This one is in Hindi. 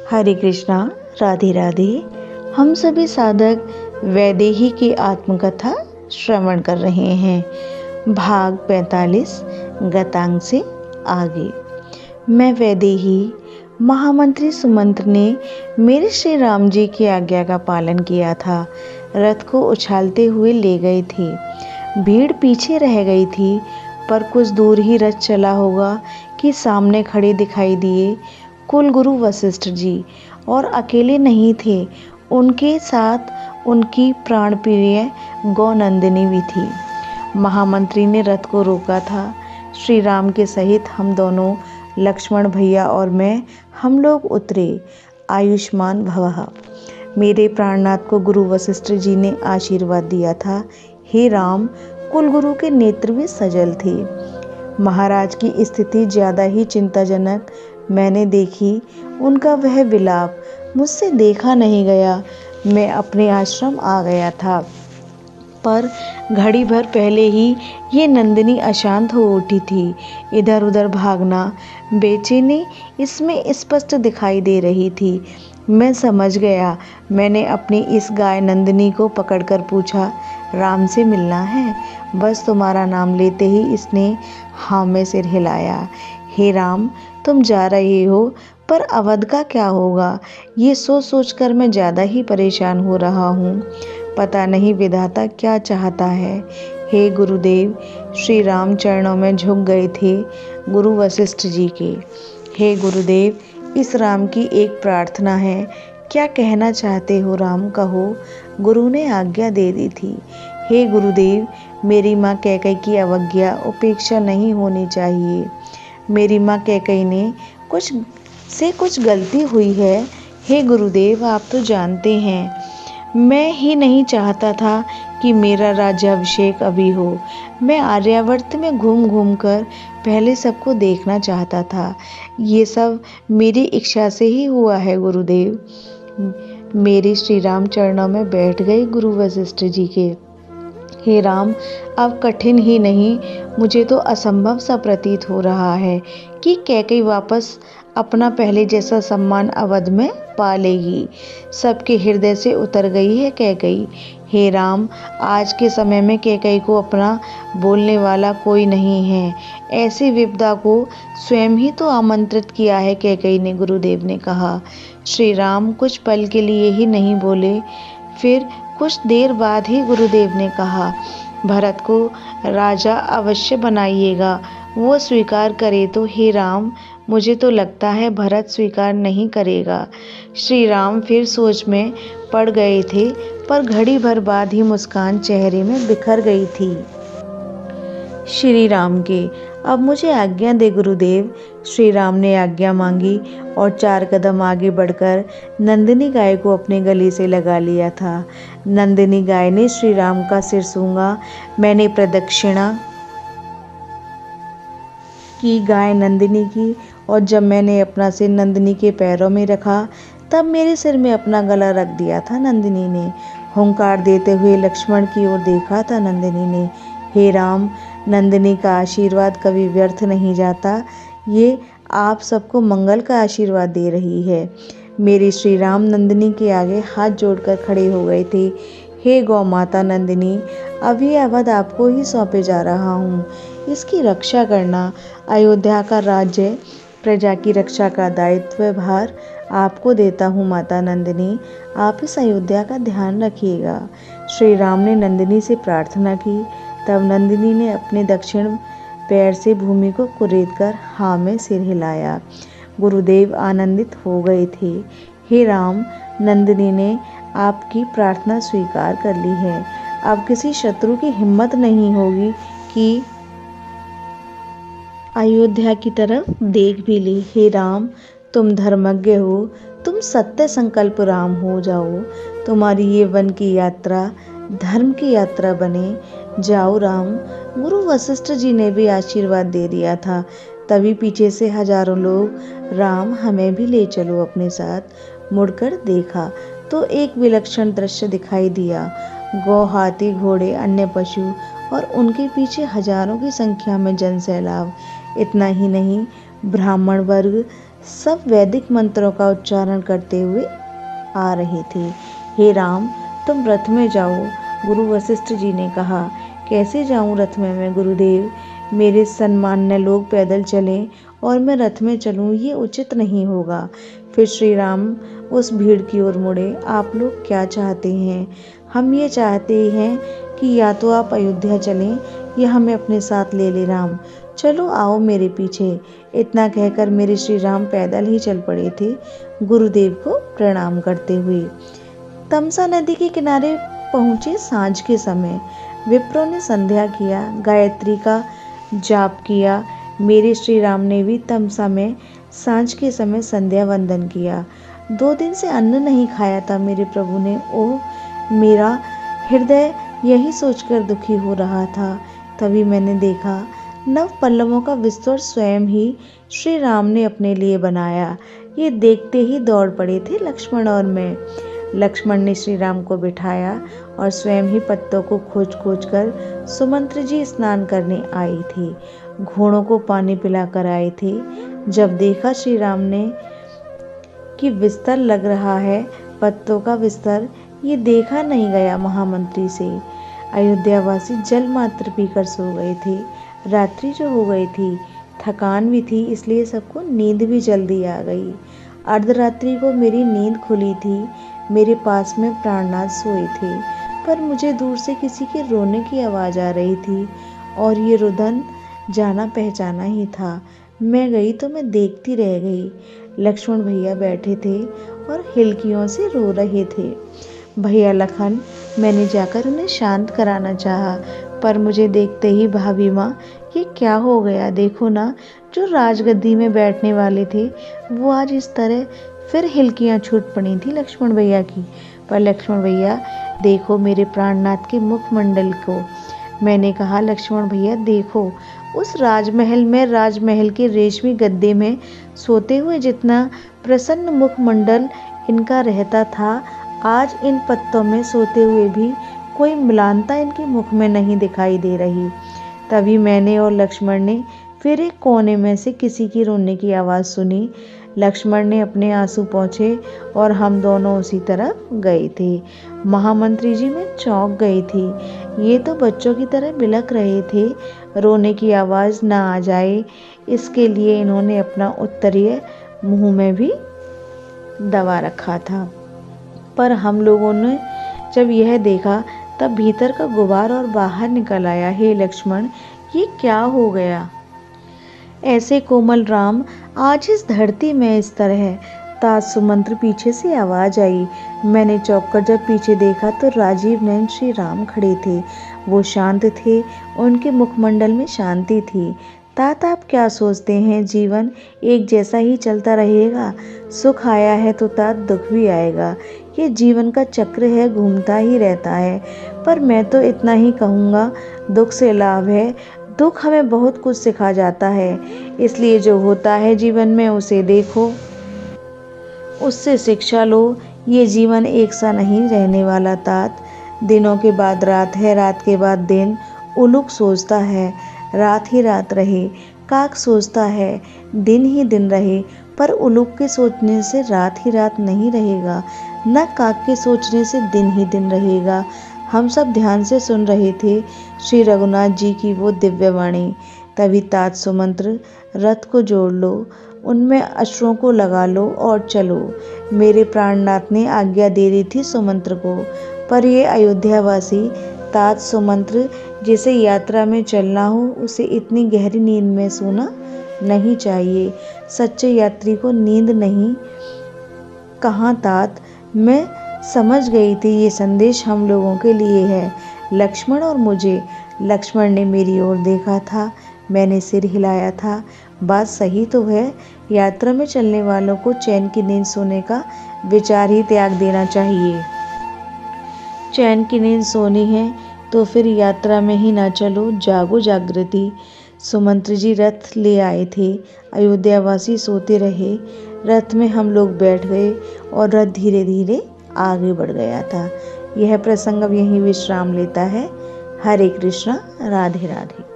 हरे कृष्णा, राधे राधे। हम सभी साधक वैदेही की आत्मकथा श्रवण कर रहे हैं। भाग 45 गतांग से आगे। मैं वैदेही महामंत्री सुमंत्र ने मेरे श्री राम जी की आज्ञा का पालन किया था। रथ को उछालते हुए ले गए थे। भीड़ पीछे रह गई थी, पर कुछ दूर ही रथ चला होगा कि सामने खड़े दिखाई दिए कुल गुरु वशिष्ठ जी, और अकेले नहीं थे, उनके साथ उनकी प्राण प्रिय गौ नंदिनी भी थी। महामंत्री ने रथ को रोका था। श्री राम के सहित हम दोनों, लक्ष्मण भैया और मैं, हम लोग उतरे। आयुष्मान भवः। मेरे प्राणनाथ को गुरु वशिष्ठ जी ने आशीर्वाद दिया था। हे राम, कुलगुरु के नेत्र भी सजल थे। महाराज की स्थिति ज़्यादा ही चिंताजनक मैंने देखी। उनका वह विलाप मुझसे देखा नहीं गया। मैं अपने आश्रम आ गया था, पर घड़ी भर पहले ही ये नंदिनी अशांत हो उठी थी। इधर उधर भागना, बेचैनी इसमें स्पष्ट दिखाई दे रही थी। मैं समझ गया। मैंने अपनी इस गाय नंदिनी को पकड़कर पूछा, राम से मिलना है? बस तुम्हारा नाम लेते ही इसने हाँ में सिर हिलाया। हे राम, तुम जा रहे हो, पर अवध का क्या होगा? ये सोच सोचकर मैं ज़्यादा ही परेशान हो रहा हूँ। पता नहीं विधाता क्या चाहता है। हे गुरुदेव, श्री राम चरणों में झुक गए थे गुरु वशिष्ठ जी के। हे गुरुदेव, इस राम की एक प्रार्थना है। क्या कहना चाहते हो राम, कहो। गुरु ने आज्ञा दे दी थी। हे गुरुदेव, मेरी माँ कैकेयी की अवज्ञा उपेक्षा नहीं होनी चाहिए। मेरी माँ कैकेयी ने कुछ गलती हुई है। हे गुरुदेव, आप तो जानते हैं, मैं ही नहीं चाहता था कि मेरा राज्याभिषेक अभी हो। मैं आर्यावर्त में घूम घूम कर पहले सबको देखना चाहता था। ये सब मेरी इच्छा से ही हुआ है गुरुदेव। मेरे श्री राम चरणों में बैठ गए गुरु वशिष्ठ जी के। हे राम, अब कठिन ही नहीं, मुझे तो असंभव सा प्रतीत हो रहा है कि कैकेयी वापस अपना पहले जैसा सम्मान अवध में पा लेगी। सबके हृदय से उतर गई है कैकेयी। हे राम, आज के समय में कैकेयी को अपना बोलने वाला कोई नहीं है। ऐसी विपदा को स्वयं ही तो आमंत्रित किया है कैकेयी ने, गुरुदेव ने कहा। श्री राम कुछ पल के लिए ही नहीं बोले। फिर कुछ देर बाद ही गुरुदेव ने कहा, भरत को राजा अवश्य बनाइएगा, वो स्वीकार करे तो। हे राम, मुझे तो लगता है भरत स्वीकार नहीं करेगा। श्री राम फिर सोच में पड़ गए थे, पर घड़ी भर बाद ही मुस्कान चेहरे में बिखर गई थी। श्री राम के, अब मुझे आज्ञा दे गुरुदेव। श्री राम ने आज्ञा मांगी और 4 कदम आगे बढ़कर नंदिनी गाय को अपने गले से लगा लिया था। नंदिनी गाय ने श्री राम का सिर सूंघा। मैंने प्रदक्षिणा की गाय नंदिनी की, और जब मैंने अपना सिर नंदिनी के पैरों में रखा, तब मेरे सिर में अपना गला रख दिया था नंदिनी ने। हुंकार देते हुए लक्ष्मण की ओर देखा था नंदिनी ने। हे राम, नंदिनी का आशीर्वाद कभी व्यर्थ नहीं जाता। ये आप सबको मंगल का आशीर्वाद दे रही है। मेरे श्री राम नंदिनी के आगे हाथ जोड़कर खड़े हो गए थे। हे गौ माता नंदिनी, अब ये अवध आपको ही सौंपे जा रहा हूँ। इसकी रक्षा करना। अयोध्या का राज्य, प्रजा की रक्षा का दायित्व भार आपको देता हूँ माता नंदिनी। आप इस अयोध्या का ध्यान रखिएगा। श्री राम ने नंदिनी से प्रार्थना की। तब नंदिनी ने अपने दक्षिण पैर से भूमि को कुरेदकर हाँ में सिर हिलाया। गुरुदेव आनंदित हो गए थे। हे राम, नंदिनी ने आपकी प्रार्थना स्वीकार कर ली है। अब किसी शत्रु की हिम्मत नहीं होगी कि अयोध्या की तरफ देख भी ले। हे राम, तुम धर्मज्ञ हो, तुम सत्य संकल्प राम हो जाओ। तुम्हारी ये वन की यात्रा धर्म की यात्रा बने। जाओ राम। गुरु वशिष्ठ जी ने भी आशीर्वाद दे दिया था। तभी पीछे से हजारों लोग, राम हमें भी ले चलो अपने साथ। मुड़कर देखा तो एक विलक्षण दृश्य दिखाई दिया। गौ, हाथी, घोड़े, अन्य पशु और उनके पीछे हजारों की संख्या में जनसैलाब। इतना ही नहीं, ब्राह्मण वर्ग, सब वैदिक मंत्रों का उच्चारण करते हुए आ रहे थे। हे राम, तुम रथ में जाओ, गुरु वशिष्ठ जी ने कहा। कैसे जाऊं रथ में मैं गुरुदेव? मेरे सम्मान्य लोग पैदल चलें और मैं रथ में चलूं, ये उचित नहीं होगा। फिर श्री राम उस भीड़ की ओर मुड़े। आप लोग क्या चाहते हैं? हम ये चाहते हैं कि या तो आप अयोध्या चलें या हमें अपने साथ ले ले राम। चलो आओ मेरे पीछे। इतना कहकर मेरे श्री राम पैदल ही चल पड़े थे, गुरुदेव को प्रणाम करते हुए। तमसा नदी के किनारे पहुँचे सांझ के समय। विप्रों ने संध्या किया, गायत्री का जाप किया। मेरे श्री राम ने भी तमसा में सांझ के समय संध्या वंदन किया। 2 दिन से अन्न नहीं खाया था मेरे प्रभु ने। ओह, मेरा हृदय यही सोचकर दुखी हो रहा था। तभी मैंने देखा नव पल्लवों का बिस्तर स्वयं ही श्री राम ने अपने लिए बनाया। ये देखते ही दौड़ पड़े थे लक्ष्मण और मैं। लक्ष्मण ने श्री राम को बिठाया और स्वयं ही पत्तों को खोज खोज कर सुमंत्र जी स्नान करने आई थी, घोड़ों को पानी पिलाकर आए थे। जब देखा श्री राम ने कि बिस्तर लग रहा है, पत्तों का बिस्तर, ये देखा नहीं गया महामंत्री से। अयोध्यावासी जल मात्र पीकर सो गए थे। रात्रि जो हो गई थी, थकान भी थी, इसलिए सबको नींद भी जल्दी आ गई। अर्धरात्रि को मेरी नींद खुली थी। मेरे पास में प्राणनाथ सोए थे, पर मुझे दूर से किसी के रोने की आवाज़ आ रही थी और ये रुदन जाना पहचाना ही था। मैं गई तो मैं देखती रह गई। लक्ष्मण भैया बैठे थे और हिलकियों से रो रहे थे। भैया लखन, मैंने जाकर उन्हें शांत कराना चाहा, पर मुझे देखते ही भाभी माँ, ये क्या हो गया? देखो ना, जो राजगद्दी में बैठने वाले थे वो आज इस तरह। फिर हिलकियाँ छूट पड़ी थी लक्ष्मण भैया की। पर लक्ष्मण भैया, देखो मेरे प्राणनाथ के मुखमंडल को। मैंने कहा, लक्ष्मण भैया देखो, उस राजमहल में, राजमहल के रेशमी गद्दे में सोते हुए जितना प्रसन्न मुखमंडल इनका रहता था, आज इन पत्तों में सोते हुए भी कोई म्लानता इनके मुख में नहीं दिखाई दे रही। तभी मैंने और लक्ष्मण ने फिर एक कोने में से किसी की रोने की आवाज़ सुनी। लक्ष्मण ने अपने आंसू पोंछे और हम दोनों उसी तरफ गए थे। महामंत्री जी, मैं चौंक गई थी। ये तो बच्चों की तरह बिलख रहे थे। रोने की आवाज़ ना आ जाए, इसके लिए इन्होंने अपना उत्तरीय मुंह में भी दबा रखा था। पर हम लोगों ने जब यह देखा तब भीतर का गुबार और बाहर निकल आया। हे लक्ष्मण, ये क्या हो गया? ऐसे कोमल राम आज इस धरती में इस तरह। तात सुमंत्र पीछे से आवाज आई। मैंने चौंक कर जब पीछे देखा तो राजीव नयन श्री राम खड़े थे। वो शांत थे, उनके मुखमंडल में शांति थी। तात, आप क्या सोचते हैं? जीवन एक जैसा ही चलता रहेगा? सुख आया है तो तात दुख भी आएगा। ये जीवन का चक्र है, घूमता ही रहता है। पर मैं तो इतना ही कहूँगा, दुख से लाभ है। दुख हमें बहुत कुछ सिखा जाता है, इसलिए जो होता है जीवन में उसे देखो, उससे शिक्षा लो। ये जीवन एक सा नहीं रहने वाला तात। दिनों के बाद रात है, रात के बाद दिन। उल्लूक सोचता है रात ही रात रहे, काक सोचता है दिन ही दिन रहे। पर उल्लूक के सोचने से रात ही रात नहीं रहेगा, न काक के सोचने से दिन ही दिन रहेगा। हम सब ध्यान से सुन रहे थे श्री रघुनाथ जी की वो दिव्य वाणी। तभी तात सुमंत्र, रथ को जोड़ लो, उनमें अश्रुओं को लगा लो और चलो। मेरे प्राणनाथ ने आज्ञा दे दी थी सुमंत्र को। पर ये अयोध्यावासी तात सुमंत्र, जिसे यात्रा में चलना हो, उसे इतनी गहरी नींद में सोना नहीं चाहिए। सच्चे यात्री को नींद नहीं। कहाँ तात, मैं समझ गई थी ये संदेश हम लोगों के लिए है, लक्ष्मण और मुझे। लक्ष्मण ने मेरी ओर देखा था, मैंने सिर हिलाया था। बात सही तो है, यात्रा में चलने वालों को चैन की नींद सोने का विचार ही त्याग देना चाहिए। चैन की नींद सोनी है तो फिर यात्रा में ही ना चलो, जागो जागृति। सुमंत्र जी रथ ले आए थे, अयोध्यावासी सोते रहे। रथ में हम लोग बैठ गए और रथ धीरे धीरे आगे बढ़ गया था। यह प्रसंग अब यहीं विश्राम लेता है। हरे कृष्णा, राधे राधे।